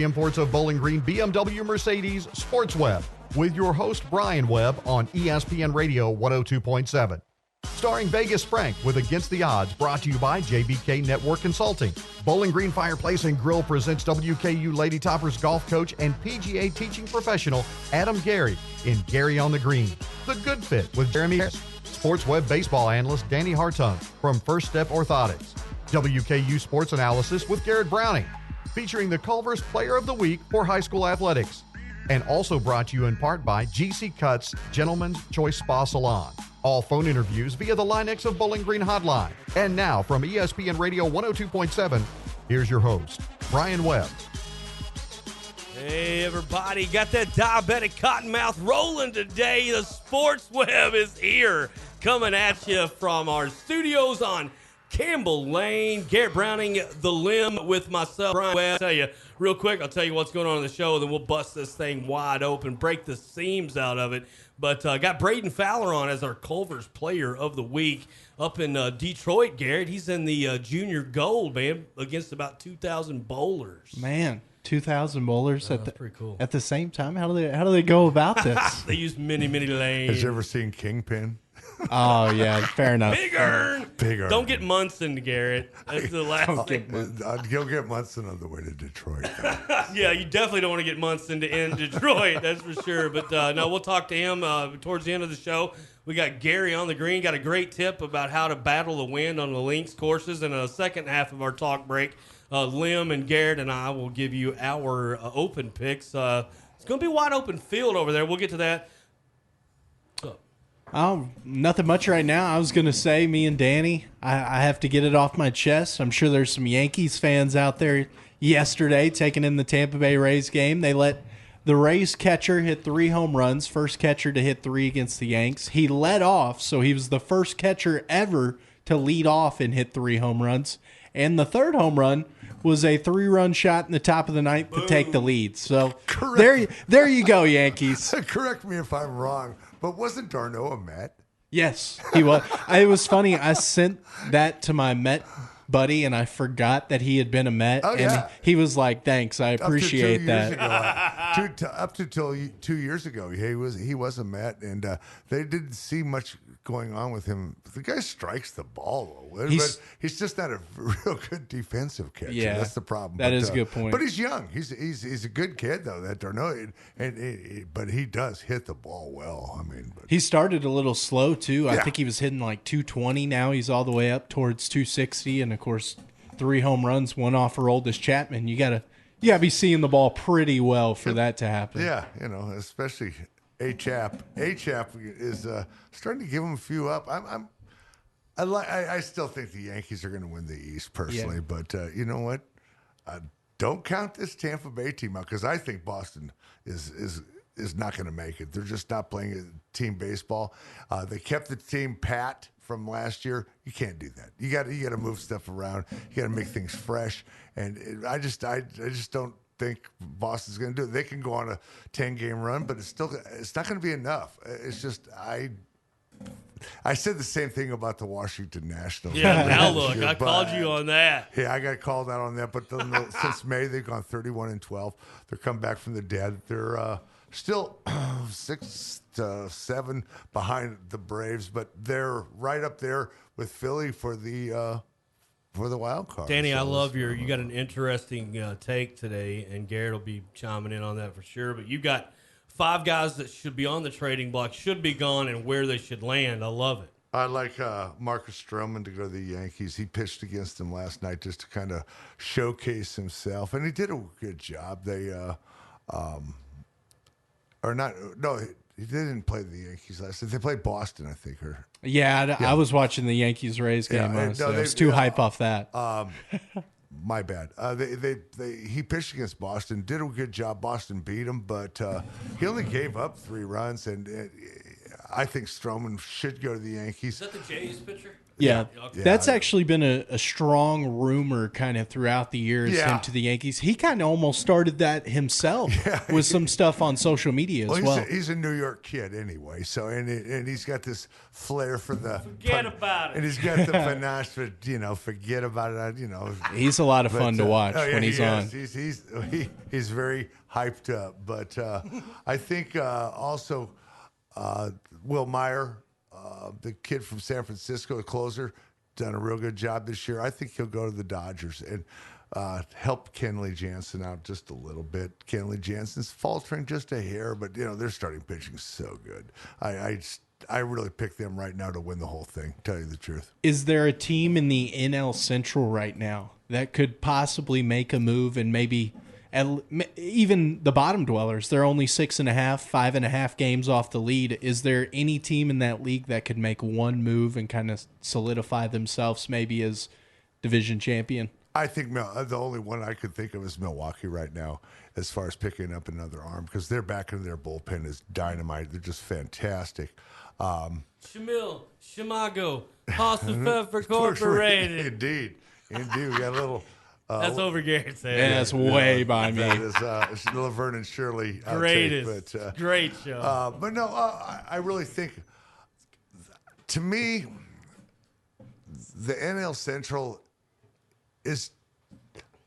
the imports of Bowling Green, BMW, Mercedes, Sports Webb, with your host Branden Webb on ESPN Radio 102.7. Starring Vegas Frank with Against the Odds, brought to you by JBK Network Consulting. Bowling Green Fireplace and Grill presents WKU Lady Toppers golf coach and PGA teaching professional Adam Gary in Gary on the Green. The Good Fit with Jeremy Harris. Sports Webb baseball analyst Danny Hartung from First Step Orthotics. WKU Sports Analysis with Garret Browning, featuring the Culver's Player of the Week for high school athletics. And also brought to you in part by GC Cuts Gentleman's Choice Spa Salon. All phone interviews via the Linex of Bowling Green hotline. And now from ESPN Radio 102.7, here's your host, Branden Webb. Hey, everybody. Got that diabetic cottonmouth rolling today. The Sports Web is here, coming at you from our studios on Campbell Lane. Garret Browning, the limb with myself, Branden Webb. I'll tell you real quick, I'll tell you what's going on in the show, then we'll bust this thing wide open, break the seams out of it. But got Branden Fowler on as our Culver's Player of the Week up in Detroit, Garret. He's in the junior gold, man, against about 2,000 bowlers. Man, 2,000 bowlers pretty cool. At the same time? How do they go about this? They use many lanes. Has you ever seen Kingpin? Oh, yeah, fair enough. Bigger. Don't get Munson, Garret. That's the last thing. You'll get Munson on the way to Detroit. Yeah, you definitely don't want to get Munson to end Detroit, that's for sure. But no, we'll talk to him towards the end of the show. We got Gary on the green, got a great tip about how to battle the wind on the links courses. In the second half of our talk break, Lim and Garret and I will give you our open picks. It's going to be a wide open field over there. We'll get to that. Oh, nothing much right now. I was going to say, me and Danny, I have to get it off my chest. I'm sure there's some Yankees fans out there yesterday taking in the Tampa Bay Rays game. They let the Rays catcher hit 3 home runs, first catcher to hit 3 against the Yanks. He led off, so he was the first catcher ever to lead off and hit 3 home runs. And the third home run was a 3-run shot in the top of the ninth to take the lead. So there you go, Yankees. Correct me if I'm wrong, but wasn't Darno a Met? Yes, he was. It was funny. I sent that to my Met buddy, and I forgot that he had been a Met. Oh, yeah. And he was like, "Thanks, I appreciate that." Up to 2 years ago, he was a Met, and they didn't see much going on with him. The guy strikes the ball, but he's just not a real good defensive catcher. Yeah, that's the problem. That is a good point. But he's young. He's a good kid though. That Darno, but he does hit the ball well. I mean, he started a little slow too. Yeah. I think he was hitting like 220. Now he's all the way up towards 260, and of course, 3 home runs, 1 off for Oldest Chapman. You gotta be seeing the ball pretty well for that to happen. Yeah, especially A-Chap. A-Chap is starting to give him a few up. I still think the Yankees are going to win the East personally, Yeah. but you know what? Don't count this Tampa Bay team out because I think Boston is not going to make it. They're just not playing team baseball. They kept the team pat from last year. You can't do that. You got to move stuff around. You got to make things fresh. And I just don't think Boston's going to do it. They can go on a 10-game run, but it's not going to be enough. It's just I said the same thing about the Washington Nationals. Yeah, now look, I called you on that. Yeah, I got called out on that. But since May, they've gone 31-12. They're come back from the dead. They're still 6-7 behind the Braves, but they're right up there with Philly for the wild card. Danny, I love you got an interesting take today, and Garret will be chiming in on that for sure. But you got 5 guys that should be on the trading block, should be gone, and where they should land. I love it. I like Marcus Stroman to go to the Yankees. He pitched against them last night just to kind of showcase himself, and he did a good job. They he didn't play the Yankees last night. They played Boston, I think. I was watching the Yankees-Rays game. Honestly. I was too hype off that. My bad. He pitched against Boston, did a good job. Boston beat him, but he only gave up 3 runs, and I think Stroman should go to the Yankees. Is that the Jays pitcher? Yeah. Okay. That's actually been a strong rumor kind of throughout the years, him to the Yankees. He kind of almost started that himself with some stuff on social media as well. He's a New York kid anyway, so and he's got this flair for the Forget about it. and he's got the panache for forget about it. He's a lot of fun to watch when he's on. He's very hyped up, but I think also Will Meyer, the kid from San Francisco, the closer, done a real good job this year. I think he'll go to the Dodgers and help Kenley Jansen out just a little bit. Kenley Jansen's faltering just a hair, but their starting pitching is so good. I really pick them right now to win the whole thing, tell you the truth. Is there a team in the NL Central right now that could possibly make a move and maybe even the bottom dwellers? They're only 6.5, 5.5 games off the lead. Is there any team in that league that could make one move and kind of solidify themselves maybe as division champion? I think the only one I could think of is Milwaukee right now as far as picking up another arm, because their back end of their bullpen is dynamite. They're just fantastic. Shamil, Shimago, Hospital Incorporated. Indeed. We got a little... that's over Garrett's head. Yeah, that's way by me. That is Laverne and Shirley. Greatest. But, great show. But no, I really think, to me, the NL Central is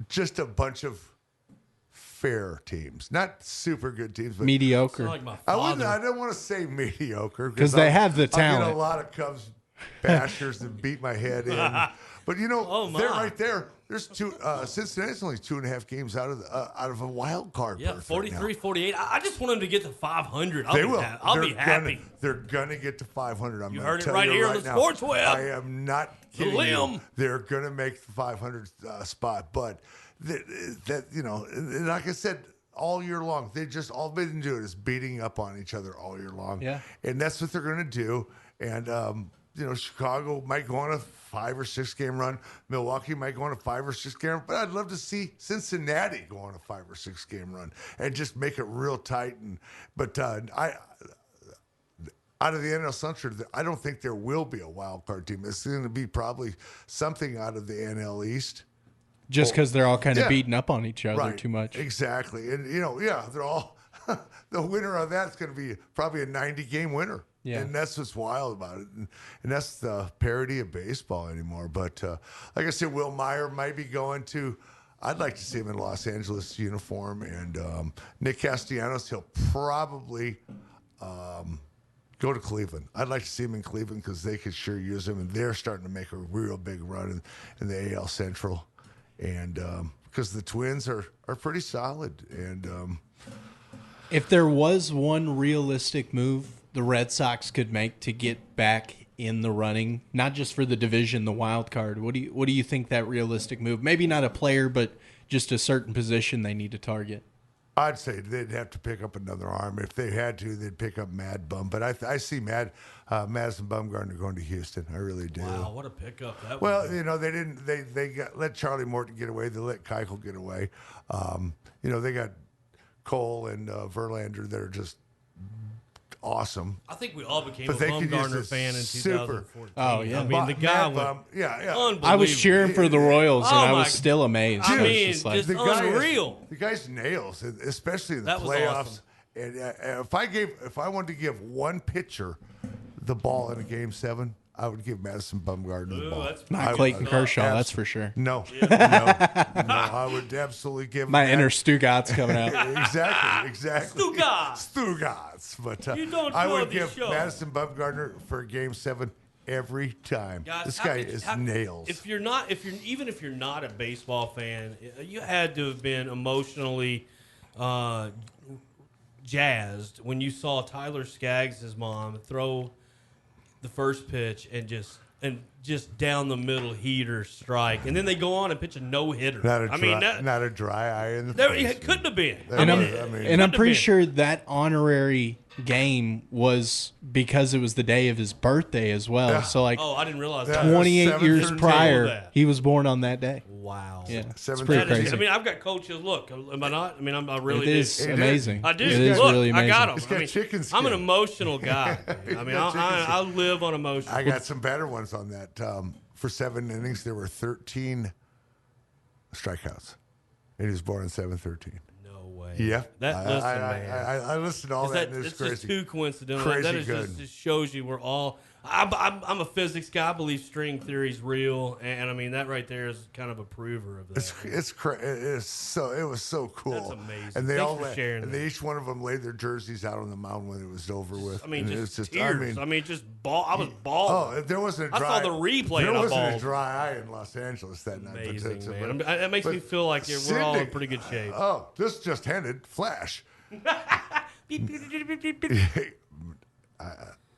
just a bunch of fair teams, not super good teams, but Mediocre. Like my I father. don't want to say mediocre because they have the I talent. get a lot of Cubs bashers that beat my head in, but they're right there. There's Cincinnati's only 2.5 games out of a wild card. Yeah, berth 43, right now. 48. I just want them to get to 500. They will. I'll be happy. They're gonna get to 500. You heard it right here on the now. Sports Web. I am not kidding limb. you. They're gonna make the 500 spot, but like I said, all year long, all they've been doing is beating up on each other all year long. Yeah, and that's what they're gonna do. And Chicago might go on a 5 or 6 game run. Milwaukee might go on a 5 or 6 game run. But I'd love to see Cincinnati go on a 5 or 6 game run and just make it real tight. But out of the NL Central, I don't think there will be a wild card team. It's going to be probably something out of the NL East. Just because they're all kind of beating up on each other too much. Exactly. And, they're all – the winner of that's going to be probably a 90-game winner. Yeah. And that's what's wild about it. And that's the parody of baseball anymore. But like I said, Will Meyer might be going to – I'd like to see him in Los Angeles uniform. And Nick Castellanos, he'll probably go to Cleveland. I'd like to see him in Cleveland because they could sure use him. And they're starting to make a real big run in the AL Central. And because the Twins are pretty solid. And if there was one realistic move the Red Sox could make to get back in the running, not just for the division, the wild card, what do you think that realistic move? Maybe not a player, but just a certain position they need to target. I'd say they'd have to pick up another arm. If they had to, they'd pick up Mad Bum. But I see Madison Bumgarner going to Houston. I really do. Wow, what a pickup that well, would be. they didn't. They let Charlie Morton get away. They let Keuchel get away. They got Cole and Verlander that are just awesome. I think we all became a Bumgarner fan in 2014. Oh, yeah. I mean, the guy went unbelievable. I was cheering for the Royals, and I was still amazed. I mean, just unreal. The guy's nails, especially in the That was playoffs. awesome. And if I wanted to give one pitcher the ball in a Game 7, I would give Madison Bumgarner the ball. Not Clayton Kershaw, that's for sure. No, I would absolutely give my inner Stugatz coming out. Exactly. Stugotz. But I would give Madison Bumgarner for Game 7 every time. Guys, this guy is nails. Even if you're not a baseball fan, you had to have been emotionally jazzed when you saw Tyler Skaggs' mom throw the first pitch and just down the middle heater strike, and then they go on and pitch a no-hitter. Not a dry eye in the face. It couldn't have been. I'm pretty sure that honorary game was because it was the day of his birthday as well. Yeah. So like Oh, I didn't realize Yeah. that. 28 years 7/13. prior, he was born on that day. Wow. Yeah, it's 7/13. pretty That is- crazy. I mean, I've got coaches. Look, am I not? I mean, I really It do. is It is. amazing. I do. It is Look, really amazing. I got them. He's got chicken skin. I'm an emotional guy. I mean, got chicken I skin. live on emotion. I got some better ones on that. For 7 innings, there were 13 strikeouts. And he was born in 7/13. No way. Yeah. That listen, man. I listened to all that, and It's it's just crazy. too coincidental. Crazy That is good. just shows you we're all. I'm a physics guy. I believe string theory is real, and I mean that right there is kind of a prover of that. It was so cool. That's amazing. And they Thanks all for sharing that. each one of them laid their jerseys out on the mound when it was over with. I mean, And just it's tears. I mean, just ball. I was balling. Oh, there wasn't a I dry. saw the replay There and I wasn't a balled. dry eye in Los Angeles that night. Amazing, but- man. That makes me feel like we're all in pretty good shape. Oh, this just ended. Flash.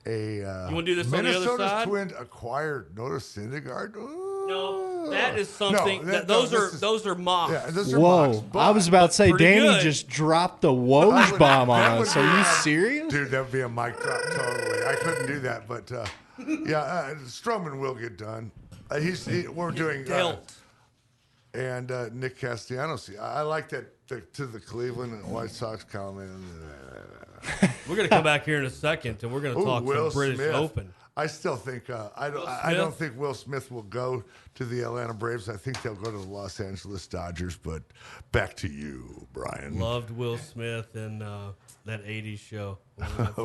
You wanna do this on the other Minnesota's side? Twins acquired Notice Syndergaard. No, that is something. this is- those are mocks. Yeah, those are mocks, Whoa! I was but- about to say, pretty Danny good. just dropped the Woj bomb on that us. would Are be you a- serious? Dude, that would be a mic drop totally. I couldn't do that, but Stroman will get done. We're doing Dealt. and Nick Castellanos. I like that to the Cleveland and White Sox comment. We're gonna come back here in a second, and we're gonna talk Will some British Smith. Open. I still think I don't think Will Smith will go to the Atlanta Braves. I think they'll go to the Los Angeles Dodgers. But back to you, Brian. Loved Will Smith and that '80s show.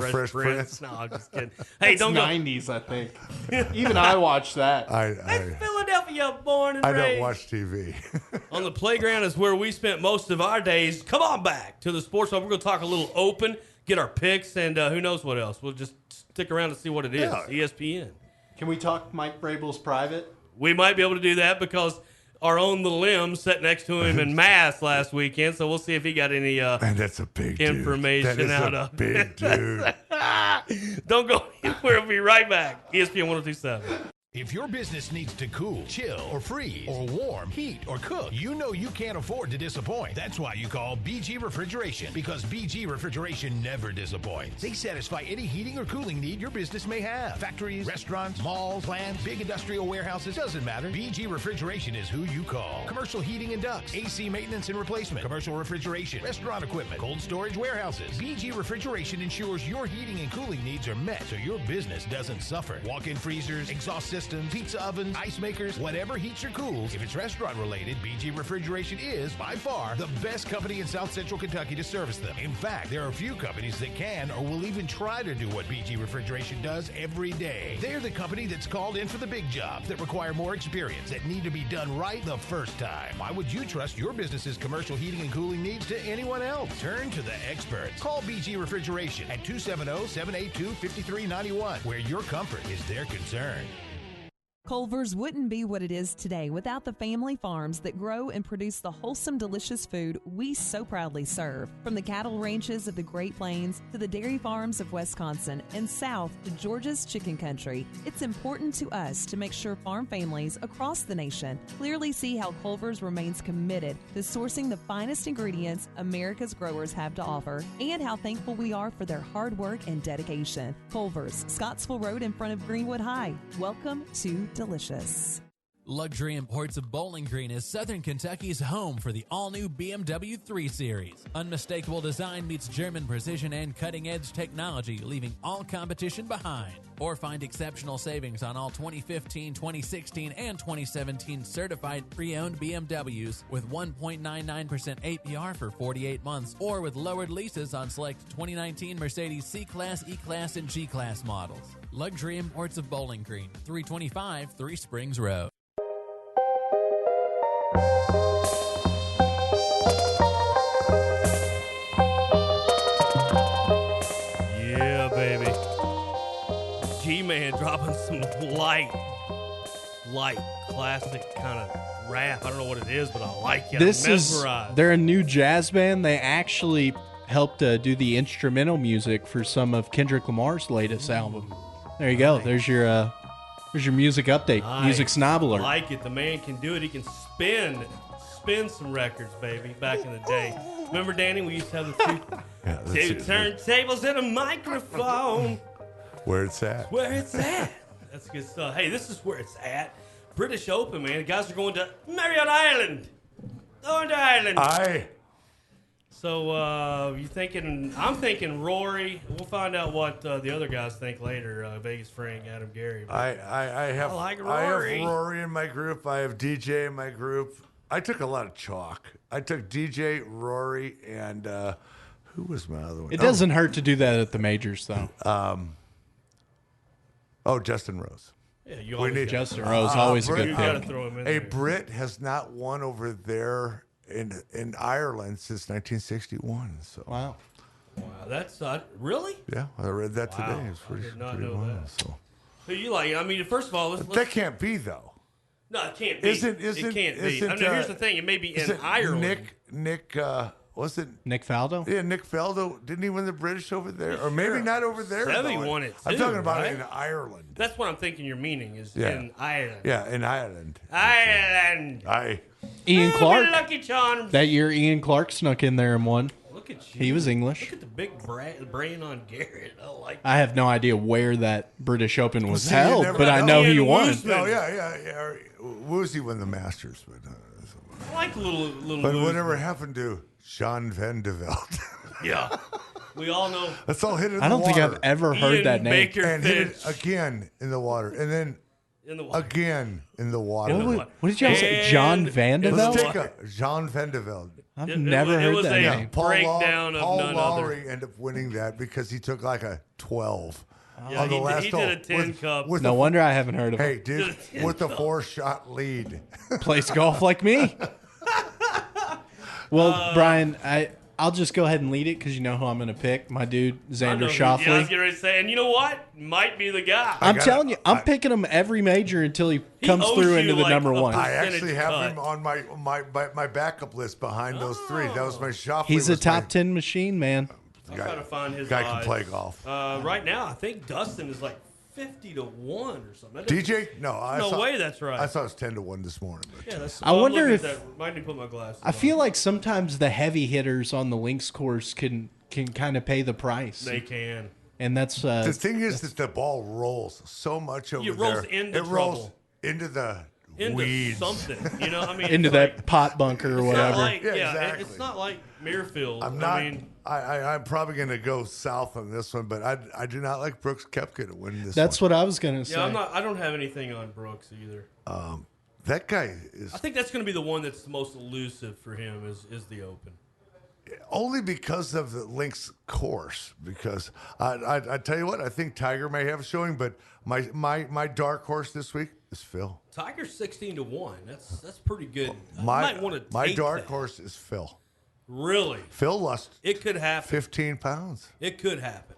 Fresh Prince? No, I'm just kidding. Hey, don't go. 90s, I think. Even I watched that. That's Philadelphia, born and I raised. don't watch TV. On the playground is where we spent most of our days. Come on back to the Sports Webb. We're going to talk a little open, get our picks, and who knows what else. We'll just stick around and see what it is. Yeah. ESPN. Can we talk Mike Vrabel's private? We might be able to do that because our own little Lim sat next to him in Mass last weekend, so we'll see if he got any Man, that's a big information dude. That is out a of big dude. Don't go anywhere. We'll be right back. ESPN 1027. If your business needs to cool, chill, or freeze, or warm, heat, or cook, you know you can't afford to disappoint. That's why you call BG Refrigeration, because BG Refrigeration never disappoints. They satisfy any heating or cooling need your business may have. Factories, restaurants, malls, plants, big industrial warehouses, doesn't matter. BG Refrigeration is who you call. Commercial heating and ducts, AC maintenance and replacement, commercial refrigeration, restaurant equipment, cold storage warehouses. BG Refrigeration ensures your heating and cooling needs are met so your business doesn't suffer. Walk-in freezers, exhaust systems, pizza ovens, ice makers, whatever heats or cools. If it's restaurant related, BG Refrigeration is, by far, the best company in South Central Kentucky to service them. In fact, there are a few companies that can or will even try to do what BG Refrigeration does every day. They're the company that's called in for the big jobs that require more experience, that need to be done right the first time. Why would you trust your business's commercial heating and cooling needs to anyone else? Turn to the experts. Call BG Refrigeration at 270-782-5391, where your comfort is their concern. Culver's wouldn't be what it is today without the family farms that grow and produce the wholesome, delicious food we so proudly serve. From the cattle ranches of the Great Plains to the dairy farms of Wisconsin and south to Georgia's chicken country, it's important to us to make sure farm families across the nation clearly see how Culver's remains committed to sourcing the finest ingredients America's growers have to offer and how thankful we are for their hard work and dedication. Culver's, Scottsville Road in front of Greenwood High. Welcome to Delicious. Luxury Imports of Bowling Green is Southern Kentucky's home for the all-new BMW 3 Series. Unmistakable design meets German precision and cutting-edge technology, leaving all competition behind. Or find exceptional savings on all 2015, 2016, and 2017 certified pre-owned BMWs with 1.99% APR for 48 months, or with lowered leases on select 2019 Mercedes C-Class, E-Class, and G-Class models. Luxury Imports of Bowling Green, 325 Three Springs Road. Yeah, baby. G-Man dropping some light, classic kind of rap. I don't know what it is, but I like it. This I'm is, mesmerized. they're a new jazz band. They actually helped do the instrumental music for some of Kendrick Lamar's latest album. There you go. There's your music update. Nice. Music snob alert. Like it. The man can do it. He can spin some records, baby, back in the day. Remember, Danny, we used to have the two turntables and a microphone. Where it's at. Where it's at. That's good stuff. Hey, this is where it's at. British Open, man. The guys are going to Marriott Island. Going to Ireland. Aye. So you thinking? I'm thinking Rory. We'll find out what the other guys think later. Vegas Frank, Adam Gary. I have like I have Rory. Rory in my group. I have DJ in my group. I took a lot of chalk. I took DJ, Rory, and who was my other one? It doesn't hurt to do that at the majors, though. Justin Rose. Yeah, you always need Justin Rose, always a good you gotta pick. throw him in A there. Brit has not won over there in Ireland since 1961. So Wow. Wow, that's really. yeah, I read that Wow. today. It's pretty, I did not pretty know wild, that. So. Who you like? I mean, first of all, let's That can't be though. no, it can't be. It can't be. I mean, here's the thing. It may be in Ireland. Nick, was it? Nick Faldo? Yeah, Nick Faldo. Didn't he win the British over there? Or maybe not over there. Seve though. won it I'm too, talking about right? it in Ireland. That's what I'm thinking. Your meaning is Yeah. in Ireland. Yeah, in Ireland. Ireland. Ian Oh, Clark. Lucky Charms. That year, Ian Clark snuck in there and won. Look at you. He was English. Look at the big brain on Garrett. I like. I have no idea where that British Open was See, you held, never but I know. know he Ian won. Woosman. No, yeah. Woozy won the Masters, but I like little. but moves. whatever happened to Sean Van de Velde? Yeah. We all know. Let's all hit it in I don't the think water. I've ever heard Ian that name. Baker and hit it Finch again in the water, and then in the water. again in the water. What did y'all say? John Van de And- Velde? Let's take a Jean Van de Velde. I've It- never it heard was that a- name. Breakdown of Paul none Lowry ended up winning that because he took like a 12 Yeah, on the last he hole. did a 10 cup. With No the, wonder I haven't heard of hey, him. dude, Did a with the 10 4-shot lead. Plays golf like me. Well, Brian, I'll just go ahead and lead it because you know who I'm going to pick. My dude, I know Xander who- Yeah, I was Schauffele. getting ready to say, and you know what? Might be the guy. I'm telling you, I'm picking him every major until he comes owes through you into the like number a one. I percentage actually have cut. him on my backup list behind those three. That was my Shoffley. He's a was my- top 10 machine, man. I'm trying to find his guy odds. can play golf. Right now, I think Dustin is like 50-1 or something. That DJ? No, No way that's right. I saw it was 10-1 this morning. But Yeah, that's, I I'm wonder looking if- at that. Might need to put my glasses I feel like sometimes the heavy hitters on the links course can kind of pay the price. they can. And that's the thing is that the ball rolls so much over It rolls there. into it rolls trouble. into the Into weeds. something, you know. I mean, into it's that like, pot bunker or it's whatever. Not like, Yeah, yeah, exactly. it's not like Muirfield. I'm not. I mean, I'm probably going to go south on this one, but I do not like Brooks Koepka to win this. That's what I was going to say. yeah, I'm not. I don't have anything on Brooks either. That guy is I think that's going to be the one that's the most elusive for him is the Open. only because of the links course. Because I tell you what, I think Tiger may have a showing, but my dark horse this week is Phil. Tiger's 16-1. That's pretty good. I My might want to my take dark that. horse is Phil. Really, Phil lost it could happen. 15 pounds. It could happen.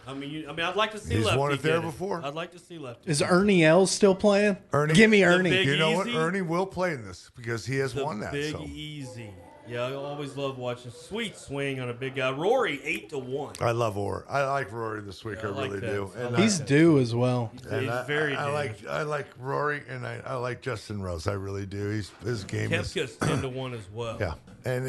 I mean, I'd like to see He's Lefty won it there get before. I'd like to see Lefty. Is Ernie Els still playing? Ernie- Give me The Ernie. big- You know what? Easy? Ernie will play in this because he has The won that. Big So Easy. Yeah, I always love watching sweet swing on a big guy. Rory 8-1. I love Rory. I like Rory this week. Yeah, I I like really that. do. I And like He's that. due as well. He's very I good. like Rory and I like Justin Rose. I really do. His game is Kepka's 10-1 as well. yeah, and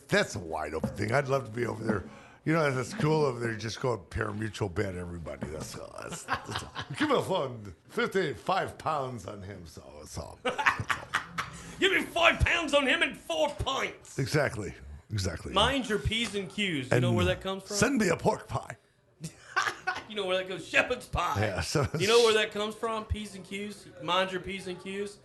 that's a wide open thing. I'd love to be over there. You know, that's cool over there. You just go pari-mutuel bet everybody. That's all. Give a fund 55 pounds on him. So it's all. Give me 5 pounds on him and 4 pints. Exactly. Mind your P's and Q's. You know where that comes from? Send me a pork pie. You know where that goes? Shepherd's pie. Yeah, so- you know where that comes from? P's and Q's. Mind your P's and Q's.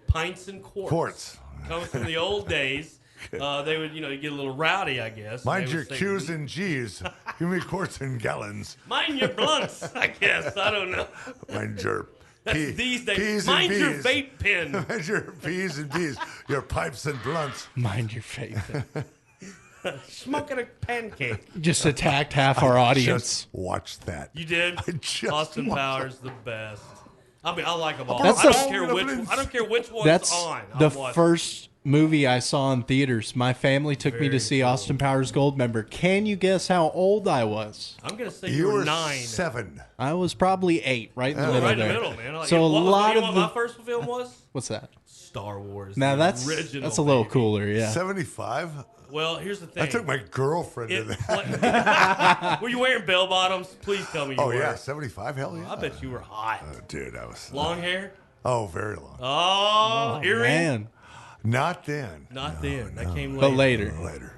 Pints and quarts. Quarts. Comes from the old days. They would, you get a little rowdy, I guess. Mind They your would say, Q's and G's. Give me quarts and gallons. Mind your blunts, I guess. I don't know. Mind your That's P- these days. P's Mind and your B's. vape pen. Mind your P's and B's. Your pipes and blunts. Mind your faith. Smoking a pancake. Just attacked half our audience. Just watch that. You did? I just Austin watched Powers, the best. I mean, I like them all. That's I the- don't care which. I don't care which one's That's on. the I'm watching. first movie I saw in theaters. My family took me Very to see cool. Austin Powers Goldmember. Can you guess how old I was? I'm gonna say You were 9. 7. I was probably 8, right in the middle Right in the there. middle, man. Like, So a what, lot you know of what the my first film was? what's that? Star Wars. Now the that's original, a little baby. cooler, yeah. 75? Well, here's the thing. I took my girlfriend to that. Were you wearing bell bottoms? Please tell me you were. Oh, yeah, 75, hell yeah. I bet you were hot. Dude, I was. Long hair? Oh, very long. Oh, earring? Man. Not then. Not then. That came But later. later.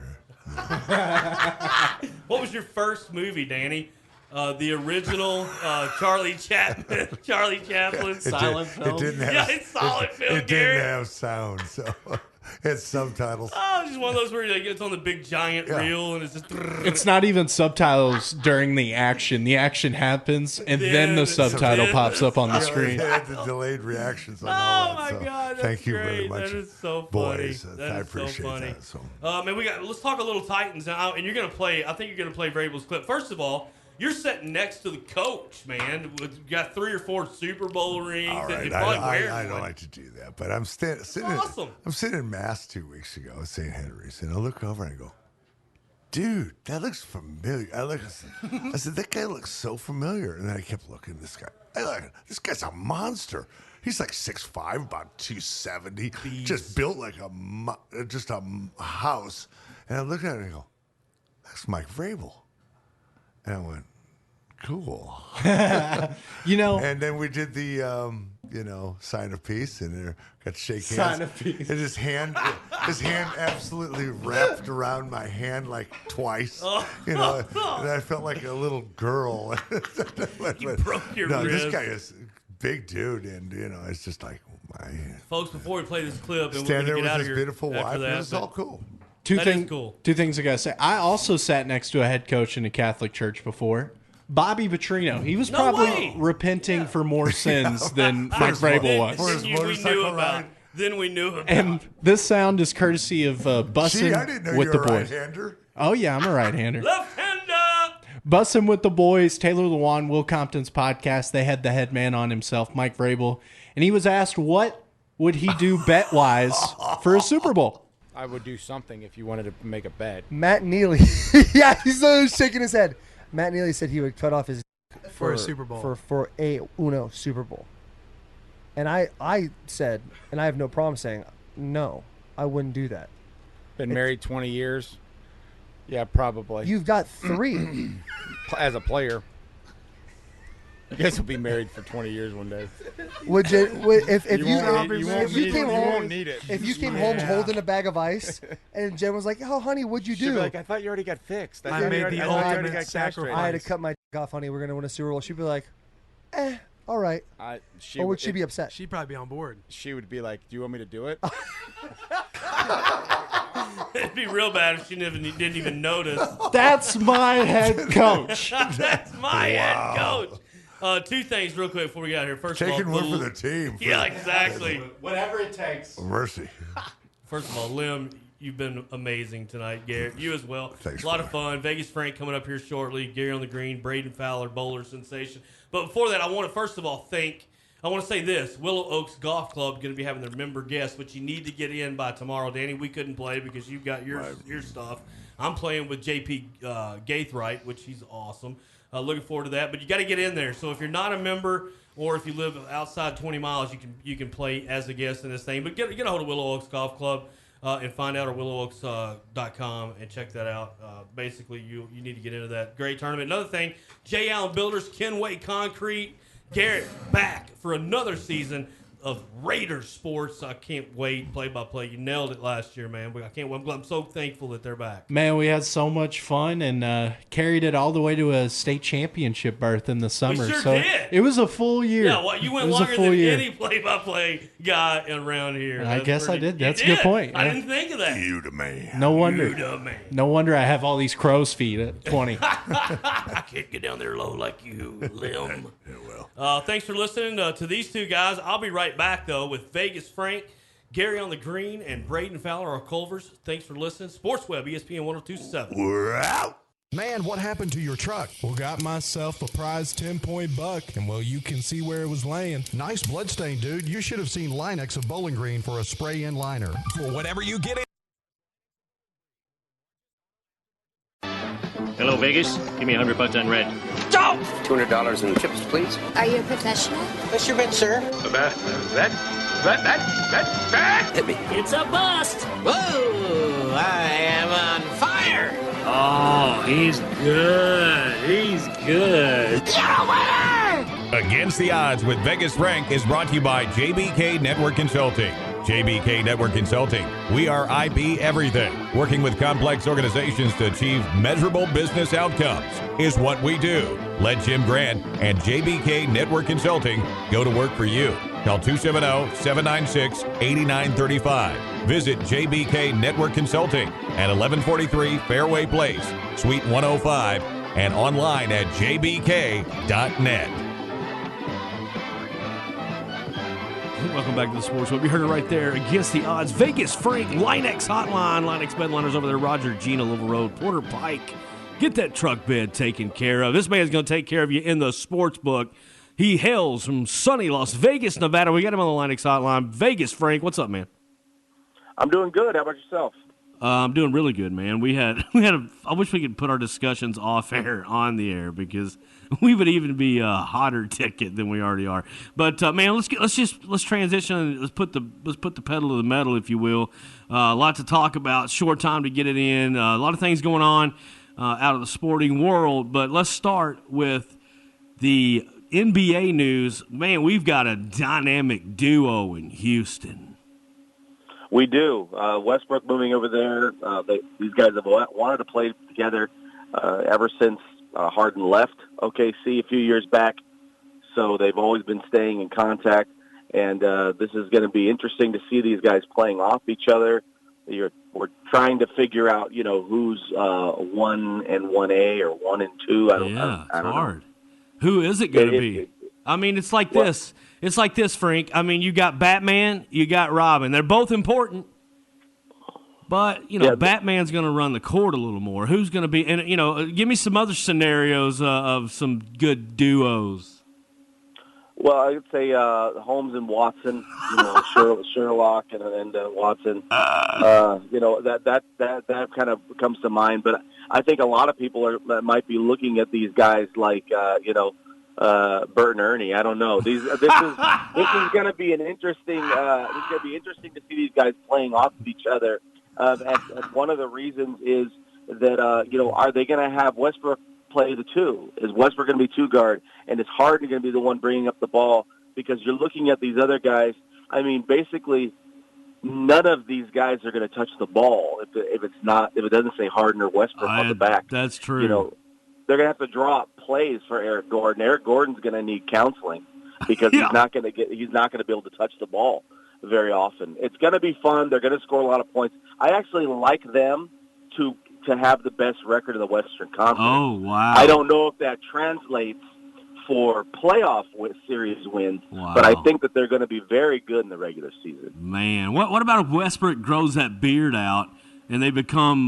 What was your first movie, Danny? The original Charlie Chaplin. Silent film. It didn't have. Yeah, it's silent film, It Garrett. didn't have sound, so it's subtitles. Oh, it's just one of those where it's on the big giant reel and it's just. It's not even subtitles during the action. The action happens, and then the subtitle pops up on the screen. They had the delayed reactions on all Oh that. my so God! That's thank you great. very much, That is so funny. boys. That I is appreciate so funny. that. So. And let's talk a little Titans now. And you're gonna play. I think you're gonna play Vrabel's clip. First of all, you're sitting next to the coach, man. You got 3 or 4 Super Bowl rings. All right, and probably wearing I don't one. like to do that, but I'm sitting. Awesome. I'm sitting in Mass 2 weeks ago at St. Henry's, and I look over and I go, "Dude, that looks familiar." I said, "That guy looks so familiar." And then I kept looking at this guy. This guy's a monster. He's like 6'5", about 270, just built like just a house. And I looked at it and I go, "That's Mike Vrabel." And I went, "Cool." And then we did the, sign of peace, and got to shake hands. Sign of peace. And his hand absolutely wrapped around my hand like twice. And I felt like a little girl. You broke your No, ribs. this guy is a big dude, and it's just like, Folks, before we play this clip, and stand we're there gonna get with out his of here beautiful after wife, that, and it's all cool. Two That is cool. Two things I gotta say. I also sat next to a head coach in a Catholic church before. Bobby Petrino. He was No probably way. repenting for more sins than Mike Vrabel was. For his we motorcycle knew about. ride. Then we knew about. And this sound is courtesy of Gee, I didn't Bussin' know with you the were a boys. right-hander. Oh yeah, I'm a right-hander. Left-hander. Bussin' with the boys. Taylor Lewan, Will Compton's podcast. They had the head man on himself, Mike Vrabel, and he was asked what would he do bet-wise for a Super Bowl. I would do something if you wanted to make a bet. Matt Neely. Yeah, he's shaking his head. Matt Neely said he would cut off his for a Super Bowl. For a Uno Super Bowl. And I said, and I have no problem saying, no, I wouldn't do that. Been married 20 years. Yeah, probably. You've got 3. As a player. You guys will be married for 20 years one day. Would you, if You won't need it. If you came home holding a bag of ice, and Jen was like, "Oh, honey, what'd you She'd do?" be like, I thought you already got fixed. I made the ultimate sacrifice. I had to cut my off, honey. We're gonna win a Super Bowl. She'd be like, all right. Or would she be upset? She'd probably be on board. She would be like, do you want me to do it? It'd be real bad if she didn't even notice. That's my head coach. That's my head coach. 2 things real quick before we get out of here. First Taking of all, one for the team. Yeah, exactly. Whatever it takes. Mercy. First of all, Lim, you've been amazing tonight. Garrett, you as well. Thanks, a lot of brother. fun. Vegas Frank coming up here shortly. Gary on the green. Branden Fowler, bowler sensation. But before that, I want to first of all I want to say this. Willow Oaks Golf Club going to be having their member guests, which you need to get in by tomorrow. Danny, we couldn't play because you've got your stuff. I'm playing with JP Gaithright, which he's awesome. Looking forward to that. But you got to get in there. So if you're not a member or if you live outside 20 miles, you can play as a guest in this thing. But get a hold of Willow Oaks Golf Club and find out at willowoaks.com and check that out. Basically, you need to get into that great tournament. Another thing, J. Allen Builders, Kenway Concrete, Garrett back for another season of Raiders sports. I can't wait. Play-by-play. You nailed it last year, man. I can't wait. I'm so thankful that they're back. Man, we had so much fun and carried it all the way to a state championship berth in the summer. We sure so did. It was a full year. Yeah, well, you went longer than any play-by-play guy around here. I guess I did. That's a good point. I didn't think of that. You the man. No wonder. You the man. No wonder I have all these crow's feet at 20. I can't get down there low like you, Lim. Thanks for listening to these 2 guys. I'll be right back, though, with Vegas Frank, Gary on the green, and Branden Fowler, our Culvers. Thanks for listening. Sports Webb, ESPN 102.7. We're out. Man, what happened to your truck? Well, got myself a prize 10-point buck, and well, you can see where it was laying. Nice bloodstain, dude. You should have seen Linex of Bowling Green for a spray-in liner. For whatever you get it. Hello, Vegas. Give me $100 on red. $200 in chips, please. Are you a professional? What's your bet, sir? Bet. Hit me. It's a bust. Whoa! I am a He's good. He's good. Against the Odds with Vegas Frank is brought to you by JBK Network Consulting. JBK Network Consulting. We are IP everything. Working with complex organizations to achieve measurable business outcomes is what we do. Let Jim Grant and JBK Network Consulting go to work for you. Call 270-796-8935. Visit JBK Network Consulting at 1143 Fairway Place, Suite 105, and online at jbk.net. Welcome back to the Sports Webb. You heard it right there. Against the Odds. Vegas Frank, Linex Hotline. Linex Bedliners over there. Roger, Gina, Louisville Road, Porter Pike. Get that truck bed taken care of. This man's going to take care of you in the sports book. He hails from sunny Las Vegas, Nevada. We got him on the Linex Hotline. Vegas Frank, what's up, man? I'm doing good. How about yourself? I'm doing really good, man. I wish we could put our discussions off air on the air because we would even be a hotter ticket than we already are. But man, let's transition and let's put the pedal to the metal, if you will. A lot to talk about. Short time to get it in. A lot of things going on out of the sporting world. But let's start with the NBA news. Man, we've got a dynamic duo in Houston. We do. Westbrook moving over there. These guys have wanted to play together ever since Harden left OKC a few years back. So they've always been staying in contact. And this is going to be interesting to see these guys playing off each other. We're trying to figure out, who's 1 and 1A or 1 and 2. I don't know. Hard. Who is it going to be? I mean, it's like this. It's like this, Frank. I mean, you got Batman, you got Robin. They're both important. But, Batman's going to run the court a little more. Who's going to be – and, give me some other scenarios of some good duos. Well, I would say Holmes and Watson, Sherlock and Watson. That kind of comes to mind. But I think a lot of people might be looking at these guys like, Bert and Ernie. I don't know. This is going to be an interesting. It's going to be interesting to see these guys playing off of each other. And one of the reasons is that are they going to have Westbrook play the 2? Is Westbrook going to be 2 guard, and is Harden going to be the one bringing up the ball? Because you're looking at these other guys. I mean, basically, none of these guys are going to touch the ball if it doesn't say Harden or Westbrook on the back. That's true. They're going to have to draw up plays for Eric Gordon. Eric Gordon's going to need counseling because he's not going to be able to touch the ball very often. It's going to be fun. They're going to score a lot of points. I actually like them to have the best record in the Western Conference. Oh, wow. I don't know if that translates for playoff series wins, but I think that they're going to be very good in the regular season. Man, what about if Westbrook grows that beard out and they become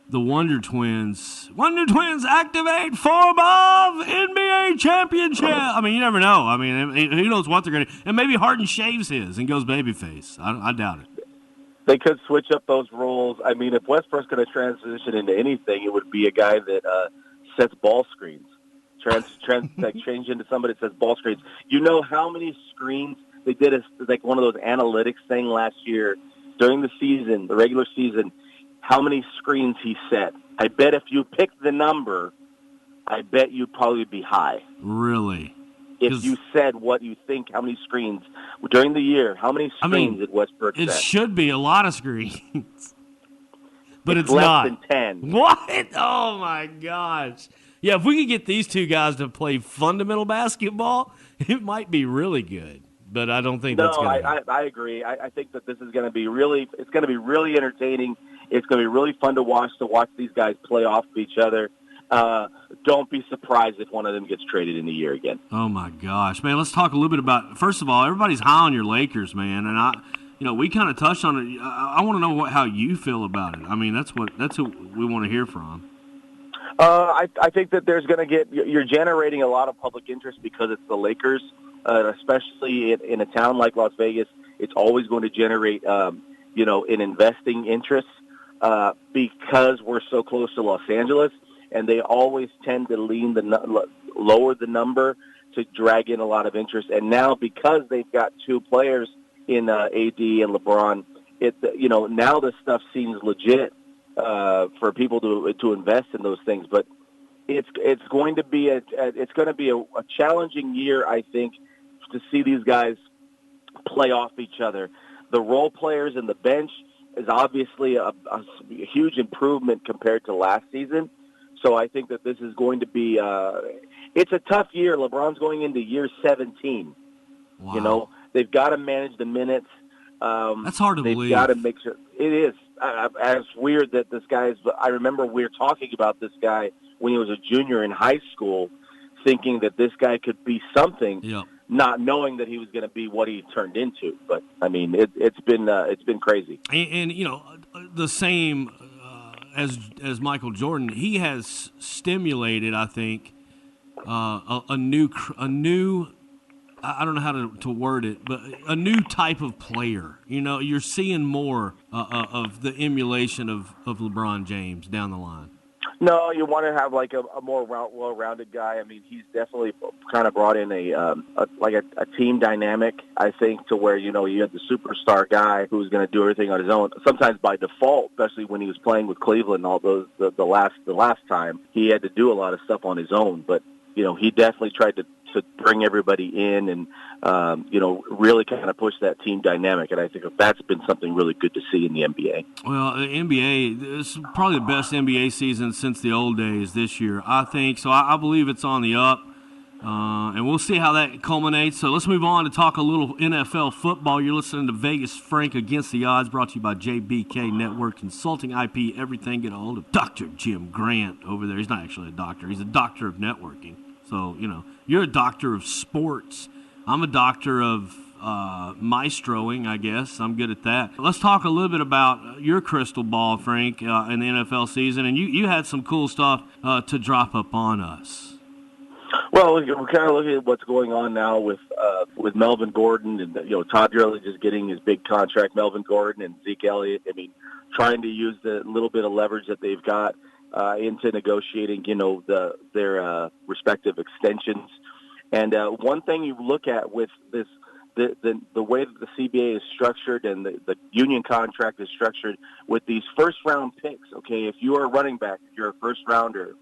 the Wonder Twins? Wonder Twins activate, form of NBA championship. I mean, you never know. I mean, who knows what they're going to – and maybe Harden shaves his and goes babyface. I doubt it. They could switch up those roles. I mean, if Westbrook's going to transition into anything, it would be a guy that sets ball screens. Change into somebody that sets ball screens. You know how many screens they did? Like one of those analytics thing last year during the season, the regular season. How many screens he set? I bet if you picked the number, I bet you'd probably be high. Really? If you said what you think, how many screens during the year, how many screens did Westbrook set? It should be a lot of screens. But it's less not. than 10. What? Oh, my gosh. Yeah, if we could get these two guys to play fundamental basketball, it might be really good. But I don't think that's going to happen. I agree. I think that this is going to be really – it's going to be really entertaining. It's going to be really fun to watch these guys play off of each other. Don't be surprised if one of them gets traded in a year again. Oh, my gosh. Man, let's talk a little bit about – first of all, everybody's high on your Lakers, man. And, we kind of touched on it. I want to know how you feel about it. I mean, that's who we want to hear from. I think that you're generating a lot of public interest because it's the Lakers, especially in a town like Las Vegas. It's always going to generate, an investing interest because we're so close to Los Angeles, and they always tend to lower the number to drag in a lot of interest. And now because they've got 2 players in AD and LeBron, now this stuff seems legit. for people to invest in those things. But it's going to be a challenging year, I think, to see these guys play off each other. The role players and the bench is obviously a huge improvement compared to last season. So I think that this is going to be it's a tough year. LeBron's going into year 17. Wow. You know, they've got to manage the minutes. That's hard to believe. They've got to make sure. It is. It's weird that this guy is. I remember we were talking about this guy when he was a junior in high school, thinking that this guy could be something, not knowing that he was going to be what he turned into. But I mean, it's been crazy. And you know, the same as Michael Jordan, he has stimulated, I think, a new. I don't know how to word it, but a new type of player. You know, you're seeing more of the emulation of LeBron James down the line. No, you want to have like a more well-rounded guy. I mean, he's definitely kind of brought in a team dynamic, I think, to where, you know, you have the superstar guy who's going to do everything on his own. Sometimes by default, especially when he was playing with Cleveland, all those the last time, he had to do a lot of stuff on his own. But you know, he definitely tried to bring everybody in and, you know, really kind of push that team dynamic. And I think that's been something really good to see in the NBA. Well, the NBA, this is probably the best NBA season since the old days this year, I think. So I believe it's on the up, and we'll see how that culminates. So let's move on to talk a little NFL football. You're listening to Vegas Frank Against the Odds, brought to you by JBK Network Consulting, IP, everything. Get a hold of Dr. Jim Grant over there. He's not actually a doctor. He's a doctor of networking. So, you know, you're a doctor of sports. I'm a doctor of maestroing, I guess. I'm good at that. Let's talk a little bit about your crystal ball, Frank, in the NFL season. And you had some cool stuff to drop up on us. Well, we're kind of looking at what's going on now with Melvin Gordon and, you know, Todd Gurley just getting his big contract, Melvin Gordon and Zeke Elliott. I mean, trying to use the little bit of leverage that they've got into negotiating, you know, their respective extensions. And one thing you look at with this, the way that the CBA is structured and the union contract is structured with these first-round picks. Okay, if you are a running back, if you're a first-rounder,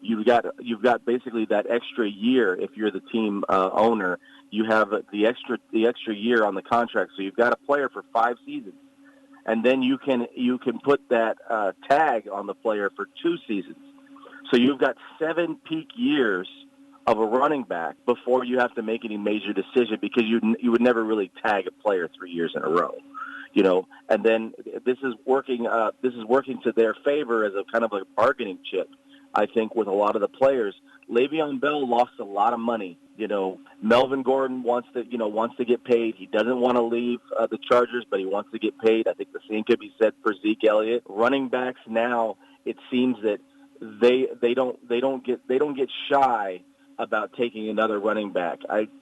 you've got basically that extra year. If you're the team owner, you have the extra year on the contract. So you've got a player for 5 seasons. And then you can put that tag on the player for 2 seasons. So you've got 7 peak years of a running back before you have to make any major decision, because you would never really tag a player 3 years in a row, you know. And then this is working to their favor as a kind of a bargaining chip, I think, with a lot of the players. Le'Veon Bell lost a lot of money. You know, Melvin Gordon wants to get paid. He doesn't want to leave the Chargers, but he wants to get paid. I think the same could be said for Zeke Elliott. Running backs now, it seems that they don't get shy about taking another running back.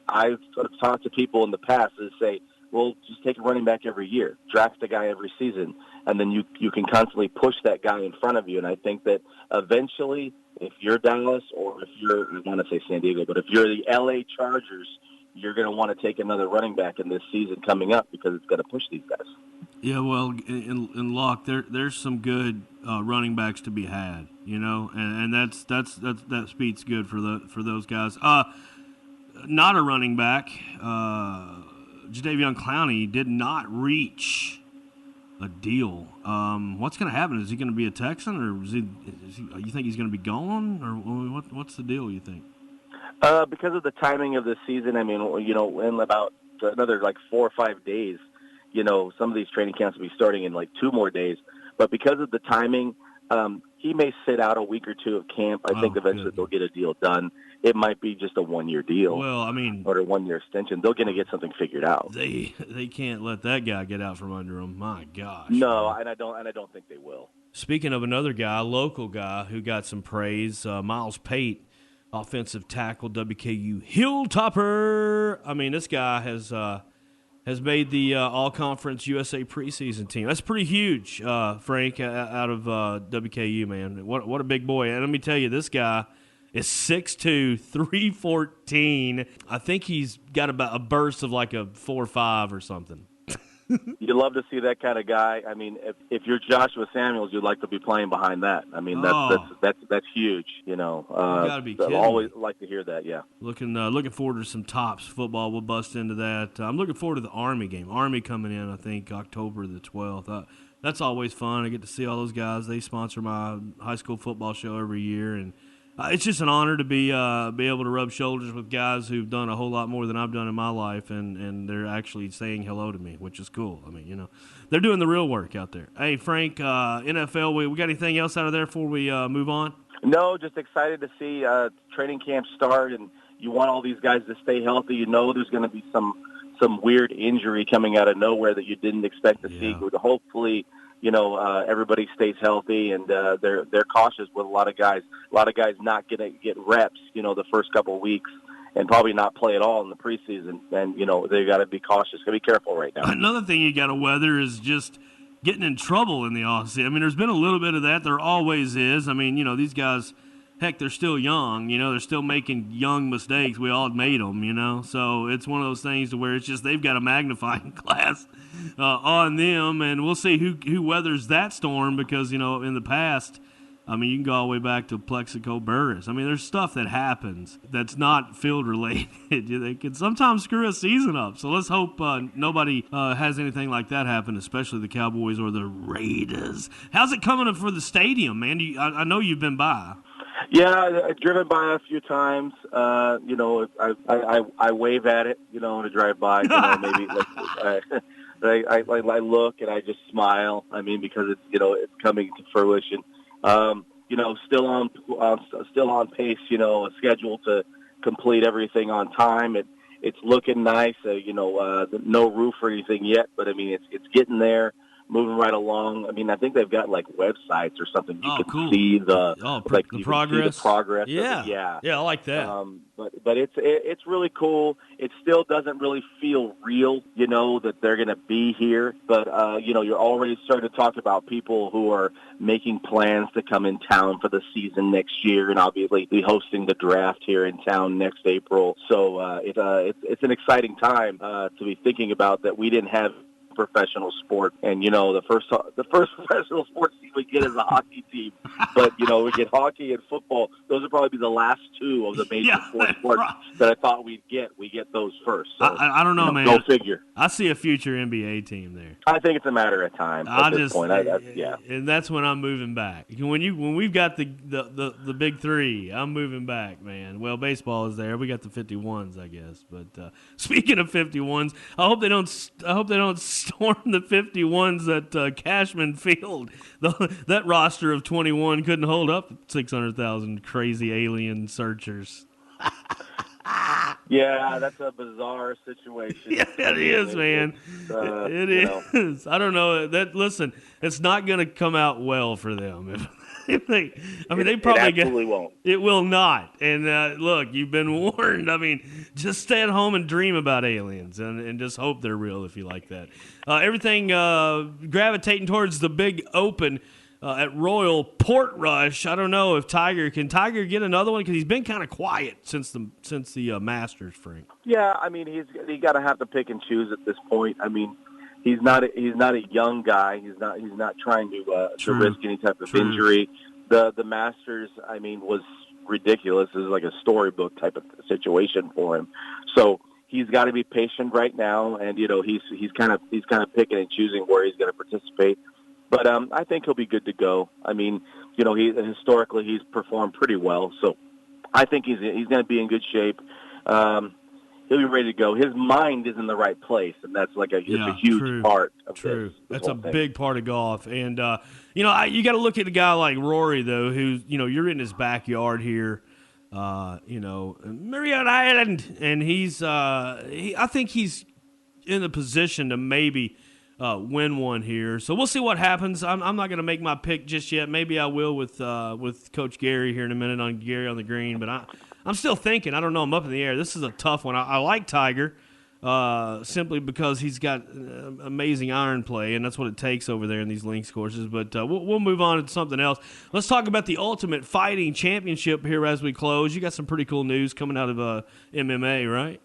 I've sort of talked to people in the past that say, well, just take a running back every year, draft a guy every season, and then you can constantly push that guy in front of you. And I think that eventually, if you're Dallas, or if you're, I want to say San Diego, but if you're the LA Chargers, you're going to want to take another running back in this season coming up, because it's going to push these guys. Yeah, well, in Locke, there's some good running backs to be had, you know, and that speeds good for those guys. Not a running back. Jadeveon Clowney did not reach a deal. What's going to happen? Is he going to be a Texan, or you think he's going to be gone, or what's the deal, you think? Because of the timing of the season, I mean, you know, in about another like 4 or 5 days, you know, some of these training camps will be starting in like 2 more days. But because of the timing, he may sit out a week or 2 of camp. I think eventually they'll get a deal done. It might be just a 1-year deal. Well, I mean, or a 1-year extension. They're going to get something figured out. They can't let that guy get out from under them. My gosh. No, and I don't think they will. Speaking of another guy, a local guy who got some praise, Miles Pate, offensive tackle, WKU Hilltopper. I mean, this guy has made the All-Conference USA preseason team. That's pretty huge, Frank, out of WKU, man. What a big boy. And let me tell you, this guy is 6'2", 314. I think he's got about a burst of like a 4.5 or something. You love to see that kind of guy. I mean, if you're Joshua Samuels, you'd like to be playing behind that. I mean, that's huge. You know, you gotta be kidding always me. like to hear that. Yeah. Looking forward to some tops football. We'll bust into that. I'm looking forward to the Army game. Army coming in, I think, October the 12th. That's always fun. I get to see all those guys. They sponsor my high school football show every year, and it's just an honor to be able to rub shoulders with guys who've done a whole lot more than I've done in my life, and they're actually saying hello to me, which is cool. I mean, you know, they're doing the real work out there. Hey, Frank, NFL, we got anything else out of there before we move on? No, just excited to see training camp start, and you want all these guys to stay healthy. You know there's going to be some weird injury coming out of nowhere that you didn't expect to see. But hopefully, you know, everybody stays healthy, and they're cautious with a lot of guys. A lot of guys not going to get reps, you know, the first couple of weeks, and probably not play at all in the preseason. And you know, they got to be cautious. Got to be careful right now. Another thing you got to weather is just getting in trouble in the offseason. I mean, there's been a little bit of that. There always is. I mean, you know, these guys. Heck, they're still young, you know, they're still making young mistakes. We all made them, you know. So it's one of those things to where it's just they've got a magnifying glass on them, and we'll see who weathers that storm because, you know, in the past, I mean, you can go all the way back to Plexico Burris. I mean, there's stuff that happens that's not field-related. They can sometimes screw a season up. So let's hope nobody has anything like that happen, especially the Cowboys or the Raiders. How's it coming for the stadium, man? I know you've been by. Yeah, I've driven by a few times. You know, I wave at it, you know, to drive by. You know, maybe I look and I just smile. I mean, because it's, you know, it's coming to fruition. You know, still on pace. You know, scheduled to complete everything on time. It's looking nice. You know, no roof or anything yet, but I mean, it's getting there. Moving right along. I mean, I think they've got like websites or something. You can see the progress. See the progress. Yeah, I like that. But it's really cool. It still doesn't really feel real, you know, that they're going to be here. But you know, you're already starting to talk about people who are making plans to come in town for the season next year, and obviously be hosting the draft here in town next April. So it's an exciting time to be thinking about that we didn't have professional sport, and you know the first professional sports team we get is a hockey team, but you know we get hockey and football. Those would probably be the last two of the major sports that I thought we'd get. We get those first. So, I don't know, man. Go figure. I see a future NBA team there. I think it's a matter of time at this point. And that's when I'm moving back. When we've got the big three, I'm moving back, man. Well, baseball is there. We got the 51s, I guess. But speaking of 51s, I hope they don't storm the 51s at Cashman Field. That roster of 21 couldn't hold up 600,000 crazy alien searchers. Yeah, that's a bizarre situation. Yeah, it is, man. It is. I don't know. Listen, it's not going to come out well for them. They probably won't. It will not. And look, you've been warned. I mean, just stay at home and dream about aliens and just hope they're real if you like that. Everything gravitating towards the big open at Royal Portrush. I don't know if Tiger can get another one because he's been kind of quiet since the Masters, Frank. Yeah, I mean he's got to have to pick and choose at this point. I mean. He's not a young guy. He's not trying to risk any type of injury. The Masters, I mean, was ridiculous. It was like a storybook type of situation for him. So he's got to be patient right now, and you know he's kind of picking and choosing where he's going to participate. But I think he'll be good to go. I mean, you know, historically he's performed pretty well, so I think he's going to be in good shape. He'll be ready to go. His mind is in the right place, and that's like a huge part of this. That's a big part of golf. And, you know, you got to look at a guy like Rory, though, who's, you know, you're in his backyard here, you know, Marietta Island, and I think he's in a position to maybe win one here. So we'll see what happens. I'm not going to make my pick just yet. Maybe I will with Coach Gary here in a minute on Gary on the Green, but I'm still thinking. I don't know. I'm up in the air. This is a tough one. I like Tiger simply because he's got amazing iron play, and that's what it takes over there in these links courses. But we'll move on to something else. Let's talk about the Ultimate Fighting Championship here as we close. You got some pretty cool news coming out of MMA, right?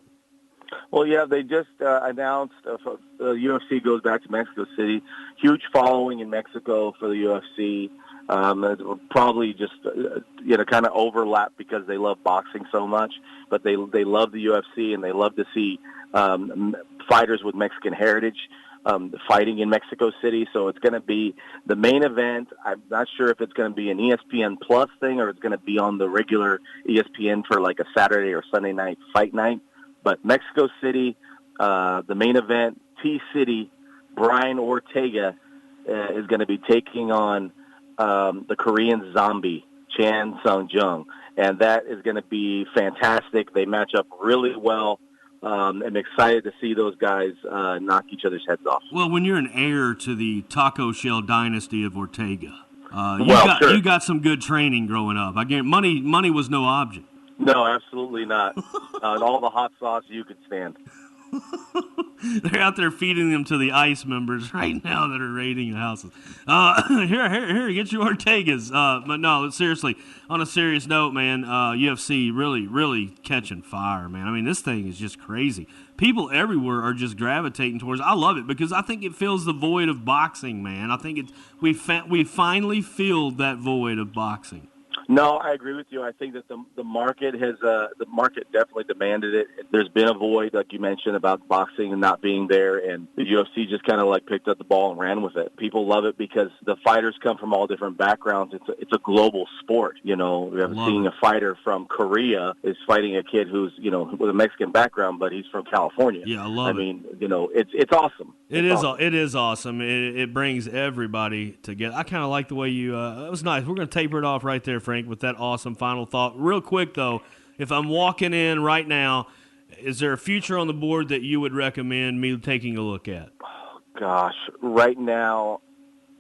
Well, yeah, they just announced the UFC goes back to Mexico City. Huge following in Mexico for the UFC. It'll probably just kind of overlap because they love boxing so much, but they love the UFC and they love to see fighters with Mexican heritage fighting in Mexico City. So it's going to be the main event. I'm not sure if it's going to be an ESPN Plus thing or it's going to be on the regular ESPN for like a Saturday or Sunday night fight night. But Mexico City, the main event, T-City, Brian Ortega is going to be taking on the Korean Zombie, Chan Sung-jung. And that is going to be fantastic. They match up really well. I'm excited to see those guys knock each other's heads off. Well, when you're an heir to the taco shell dynasty of Ortega, you got some good training growing up. I guarantee money was no object. No, absolutely not. All the hot sauce you could stand. They're out there feeding them to the ICE members right now that are raiding the houses. Here, get your Ortegas. But no, seriously, on a serious note, man, UFC really catching fire, man. I mean, this thing is just crazy. People everywhere are just gravitating towards it. I love it because I think it fills the void of boxing, man. I think we finally filled that void of boxing. No, I agree with you. I think that the market has the market definitely demanded it. There's been a void, like you mentioned, about boxing and not being there, and the UFC just kind of like picked up the ball and ran with it. People love it because the fighters come from all different backgrounds. It's a global sport. You know, we have seeing a fighter from Korea is fighting a kid who's with a Mexican background, but he's from California. Yeah, I love it. I mean, it's awesome. It is awesome. It brings everybody together. I kind of like the way you. It was nice. We're going to taper it off right there, Frank, with that awesome final thought. Real quick though, if I'm walking in right now, is there a future on the board that you would recommend me taking a look at? Oh, gosh, right now,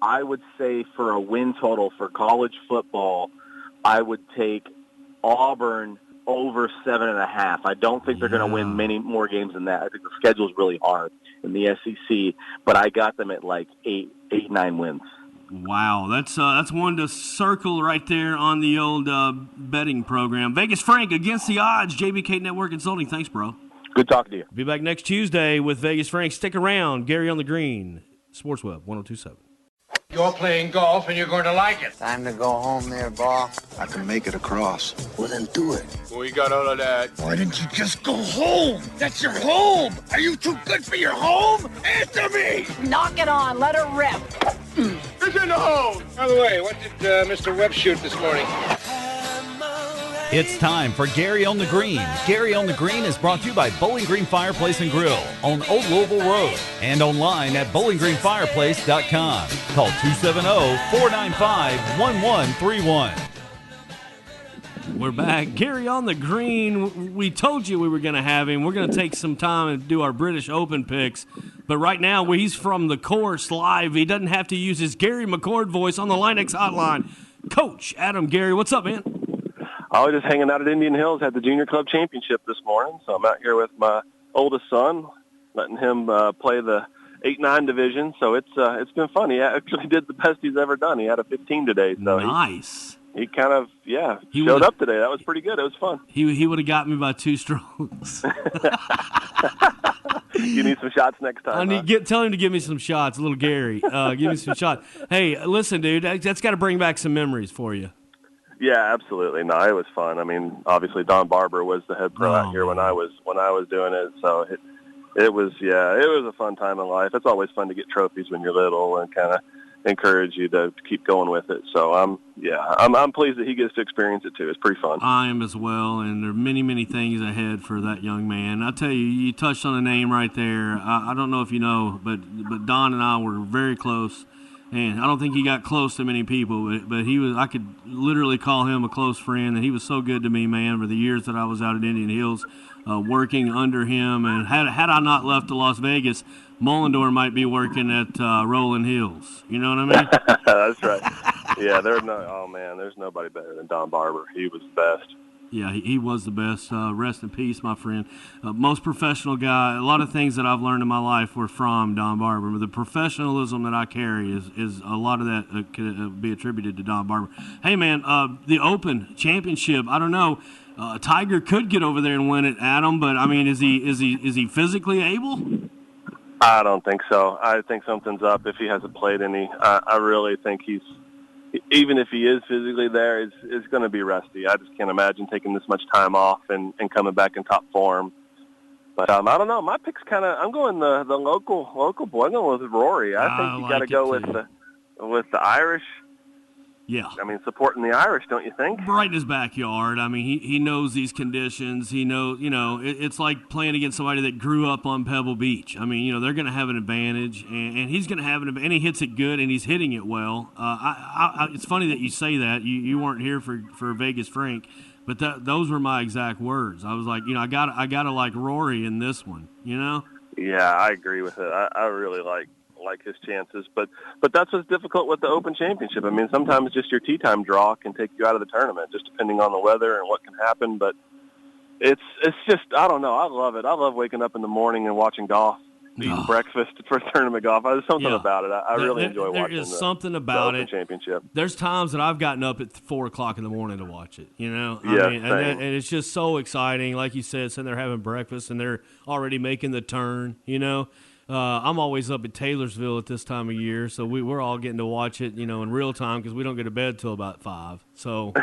I would say for a win total for college football, I would take Auburn over 7.5. I don't think they're going to win many more games than that. I think the schedule is really hard in the SEC, but I got them at like 9 wins. Wow, that's one to circle right there on the old betting program. Vegas Frank against the odds. JBK Network Consulting. Thanks, bro. Good talking to you. Be back next Tuesday with Vegas Frank. Stick around. Gary on the Green. Sports Webb 102.7. You're playing golf and you're going to like it. Time to go home there, Ball. I can make it across. Well, then do it. We got all of that. Why didn't you just go home? That's your home. Are you too good for your home? Answer me. Knock it on. Let her rip. Who's in the home? By the way, what did Mr. Webb shoot this morning? It's time for Gary on the Green. Gary on the Green is brought to you by Bowling Green Fireplace and Grill on Old Louisville Road and online at bowlinggreenfireplace.com. Call 270-495-1131. We're back. Gary on the Green. We told you we were going to have him. We're going to take some time and do our British Open picks. But right now, he's from the course live. He doesn't have to use his Gary McCord voice on the Linex hotline. Coach Adam Gary, what's up, man? I was just hanging out at Indian Hills, had the junior club championship this morning, so I'm out here with my oldest son, letting him play the 8-9 division. So it's been fun. He actually did the best he's ever done. He had a 15 today. So nice. He kind of showed up today. That was pretty good. It was fun. He would have got me by 2 strokes. You need some shots next time. Tell him to give me some shots, little Gary. Give me some shots. Hey, listen, dude, that's got to bring back some memories for you. Yeah, absolutely. No, it was fun. I mean, obviously Don Barber was the head pro out here when I was doing it. So it was a fun time in life. It's always fun to get trophies when you're little and kind of encourage you to keep going with it. So I'm pleased that he gets to experience it too. It's pretty fun. I am as well, and there are many things ahead for that young man. I tell you, you touched on a name right there. I don't know if you know, but Don and I were very close. And I don't think he got close to many people, but he was. I could literally call him a close friend, and he was so good to me, man, for the years that I was out at Indian Hills working under him. And had I not left to Las Vegas, Mullendorf might be working at Rolling Hills. You know what I mean? That's right. Yeah, there's nobody better than Don Barber. He was the best. Yeah, he was the best. Rest in peace, my friend. Most professional guy. A lot of things that I've learned in my life were from Don Barber. The professionalism that I carry is a lot of that could be attributed to Don Barber. Hey, man, the Open Championship, I don't know. Tiger could get over there and win it, Adam. But I mean, is he physically able? I don't think so. I think something's up if he hasn't played any. I really think even if he is physically there, is going to be rusty. I just can't imagine taking this much time off and coming back in top form. But I don't know. My pick's I'm going the local boy. I'm going with Rory. I think you got to go with the Irish. Yeah. I mean, supporting the Irish, don't you think? Right in his backyard. I mean, he knows these conditions. He knows, it's like playing against somebody that grew up on Pebble Beach. I mean, they're going to have an advantage, and he's going to have an advantage. And he hits it good, and he's hitting it well. It's funny that you say that. You weren't here for Vegas Frank, but those were my exact words. I was like, I got to like Rory in this one, Yeah, I agree with it. I really like his chances, but that's what's difficult with the Open Championship. I mean, sometimes just your tee time draw can take you out of the tournament, just depending on the weather and what can happen. But it's just, I don't know. I love it. I love waking up in the morning and watching golf, eating breakfast for tournament golf. There's something about it. I really enjoy watching. There is something about the Open Championship. There's times that I've gotten up at 4 o'clock in the morning to watch it. Yeah, and it's just so exciting. Like you said, sitting there having breakfast and they're already making the turn. I'm always up at Taylorsville at this time of year, so we're all getting to watch it, in real time because we don't go to bed till about 5. So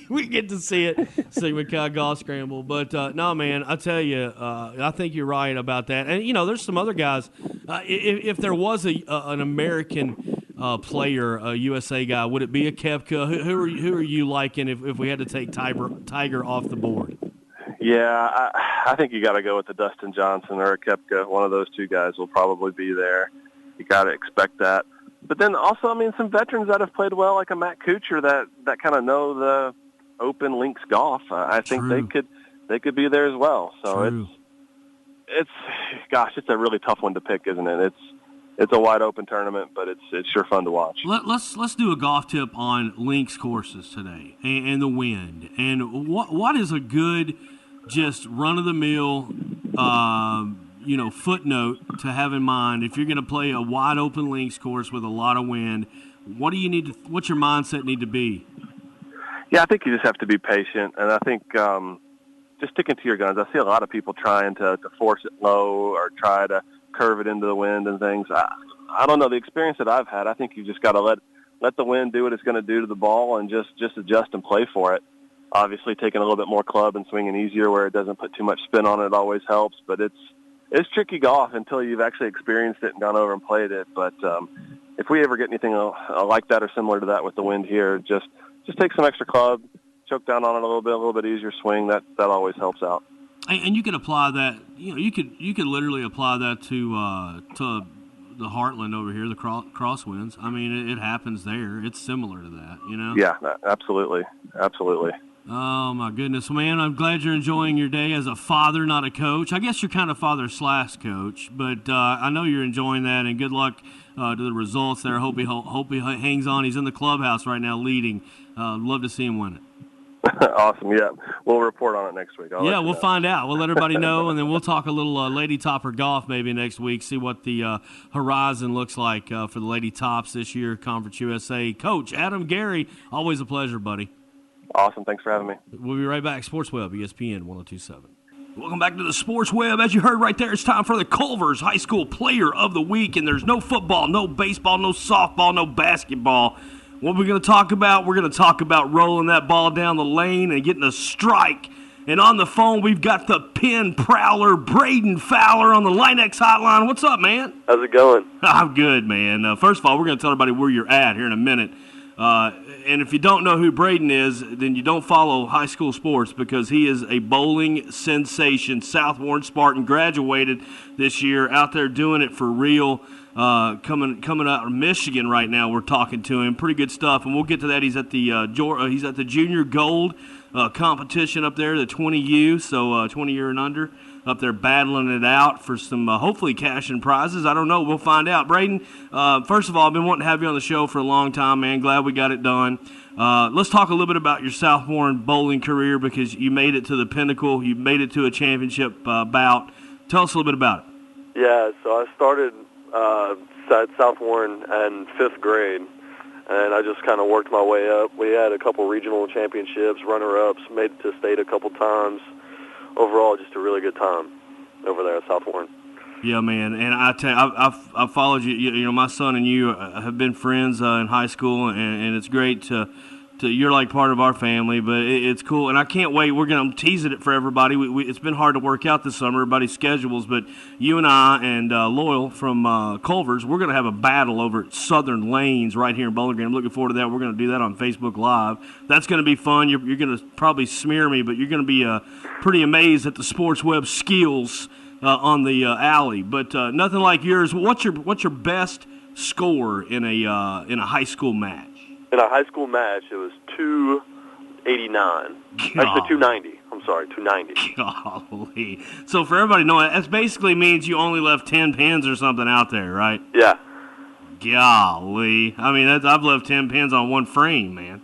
we get to see it, Sigma Golf Scramble. But no, man, I tell you, I think you're right about that. And there's some other guys. If there was an American player, a USA guy, would it be a Koepka? Who are you liking if we had to take Tiger off the board? Yeah, I think you got to go with the Dustin Johnson or a Koepka. One of those two guys will probably be there. You got to expect that. But then also, I mean, some veterans that have played well, like a Matt Kuchar, that kind of know the Open links golf. I think they could be there as well. So it's a really tough one to pick, isn't it? It's a wide open tournament, but it's sure fun to watch. Let's do a golf tip on links courses today and the wind and what is a good just run-of-the-mill, footnote to have in mind if you're going to play a wide-open links course with a lot of wind. What's your mindset need to be? Yeah, I think you just have to be patient, and I think just sticking to your guns. I see a lot of people trying to force it low or try to curve it into the wind and things. I don't know. The experience that I've had, I think you just got to let the wind do what it's going to do to the ball and just adjust and play for it. Obviously, taking a little bit more club and swinging easier where it doesn't put too much spin on it always helps. But it's tricky golf until you've actually experienced it and gone over and played it. But if we ever get anything like that or similar to that with the wind here, just take some extra club, choke down on it a little bit easier swing. That always helps out. And you can apply that. You could literally apply that to the Heartland over here, the crosswinds. I mean, it happens there. It's similar to that, Yeah, absolutely. Oh, my goodness, man. I'm glad you're enjoying your day as a father, not a coach. I guess you're kind of father/coach, but I know you're enjoying that, and good luck to the results there. Hope he hangs on. He's in the clubhouse right now leading. Love to see him win it. Awesome, yeah. We'll report on it next week. We'll find out. We'll let everybody know, and then we'll talk a little Lady Topper golf maybe next week, see what the horizon looks like for the Lady Tops this year, Conference USA. Coach Adam Gary, always a pleasure, buddy. Awesome. Thanks for having me. We'll be right back. Sports Webb, ESPN 102.7. Welcome back to the Sports Web. As you heard right there, it's time for the Culver's High School Player of the Week, and there's no football, no baseball, no softball, no basketball. What we're going to talk about, we're going to talk about rolling that ball down the lane and getting a strike. And on the phone, we've got the pin prowler, Branden Fowler, on the Linex hotline. What's up, man? How's it going? I'm good, man. First of all, we're going to tell everybody where you're at here in a minute. And if you don't know who Branden is, then you don't follow high school sports because he is a bowling sensation. South Warren Spartan, graduated this year, out there doing it for real. Coming out of Michigan right now, we're talking to him. Pretty good stuff, and we'll get to that. He's at the Junior Gold competition up there, the 20U, so 20 year and under, up there battling it out for some hopefully cash and prizes. I don't know. We'll find out. Branden, first of all, I've been wanting to have you on the show for a long time, man. Glad we got it done. Let's talk a little bit about your South Warren bowling career because you made it to the pinnacle. You made it to a championship bout. Tell us a little bit about it. Yeah, so I started at South Warren in 5th grade, and I just kind of worked my way up. We had a couple regional championships, runner-ups, made it to state a couple times. Overall, just a really good time over there at South Warren. Yeah, man, and I tell you, I've followed you. You know, my son and you have been friends in high school, and it's great to you're like part of our family. But it's cool, and I can't wait. We're gonna tease it for everybody. It's been hard to work out this summer, everybody's schedules, but you and I and Loyal from Culver's, we're gonna have a battle over at Southern Lanes right here in Bowling Green. I'm looking forward to that. We're gonna do that on Facebook Live. That's gonna be fun. You're gonna probably smear me, but you're gonna be pretty amazed at the Sports Webb skills on the alley. But nothing like yours. What's your best score in a high school match? In a high school match, it was 289. Actually, 290. I'm sorry, 290. Golly. So for everybody knowing, that basically means you only left 10 pins or something out there, right? Yeah. Golly. I mean, I've left 10 pins on one frame, man.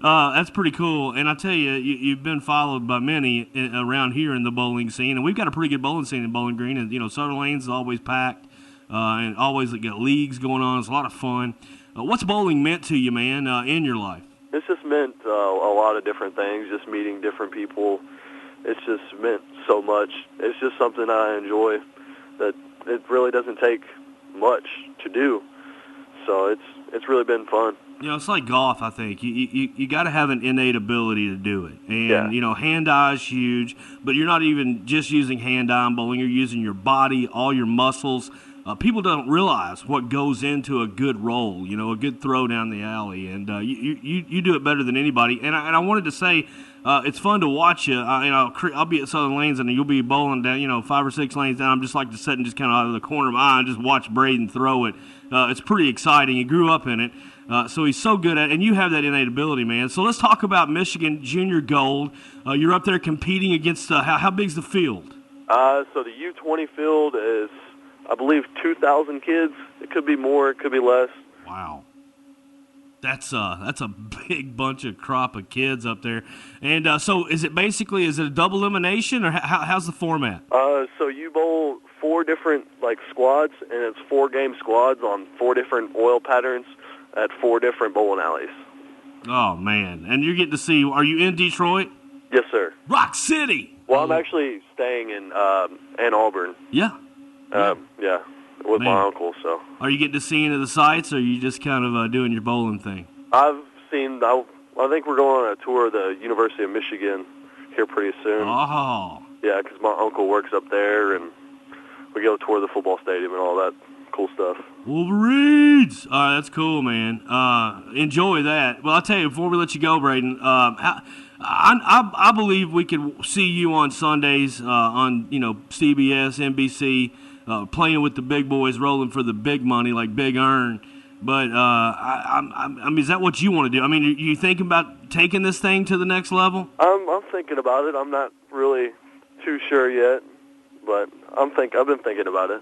That's pretty cool. And I tell you, you've been followed by many around here in the bowling scene. And we've got a pretty good bowling scene in Bowling Green. And, you know, Southern Lanes is always packed and always got leagues going on. It's a lot of fun. What's bowling meant to you, man, in your life? It's just meant a lot of different things, just meeting different people. It's just meant so much. It's just something I enjoy that it really doesn't take much to do. So it's really been fun. You know, it's like golf, I think. You got to have an innate ability to do it. And, you know, hand-eye is huge, but you're not even just using hand-eye in bowling. You're using your body, all your muscles. People don't realize what goes into a good roll, you know, a good throw down the alley. And you do it better than anybody. And I wanted to say, it's fun to watch you. I'll be at Southern Lanes, and you'll be bowling down, you know, 5 or 6 lanes down. I'm just like to sit and just kind of out of the corner of my eye and just watch Branden throw it. It's pretty exciting. He grew up in it. So he's so good at it, and you have that innate ability, man. So let's talk about Michigan Junior Gold. You're up there competing against, how big's the field? So the U20 field is, I believe, 2,000 kids. It could be more, it could be less. Wow. That's a big bunch of crop of kids up there. And so is it a double elimination, or how's the format? So you bowl 4 different, squads, and it's 4-game squads on 4 different oil patterns at 4 different bowling alleys. Oh, man. And you're getting to see, are you in Detroit? Yes, sir. Rock City! Well, I'm actually staying in Ann Arbor. Yeah. Yeah, with my uncle, so. Are you getting to see any of the sights, or are you just kind of doing your bowling thing? I've seen, I think we're going on a tour of the University of Michigan here pretty soon. Oh. Yeah, because my uncle works up there, and we go tour the football stadium and all that cool stuff. Wolverines! All right, that's cool, man. Enjoy that. Well, I'll tell you, before we let you go, Branden, I believe we could see you on Sundays on, CBS, NBC, playing with the big boys, rolling for the big money like Big Earn. But, I mean, is that what you want to do? I mean, are you thinking about taking this thing to the next level? I'm thinking about it. I'm not really too sure yet, but I've been thinking about it.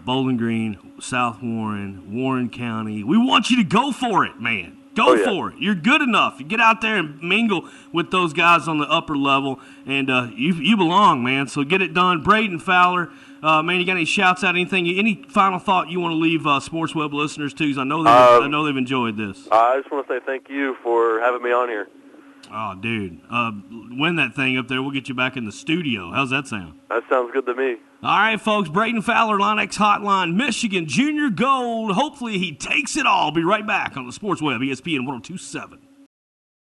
Bowling Green, South Warren, Warren County. We want you to go for it, man. Go for it. You're good enough. You get out there and mingle with those guys on the upper level, and you belong, man. So get it done. Branden Fowler, man, you got any shouts out, anything? Any final thought you want to leave Sports Webb listeners to? Because I know they've enjoyed this. I just want to say thank you for having me on here. Oh, dude. Win that thing up there. We'll get you back in the studio. How's that sound? That sounds good to me. All right, folks. Branden Fowler, Line-X Hotline, Michigan Junior Gold. Hopefully he takes it all. Be right back on the Sports Web, ESPN 102.7.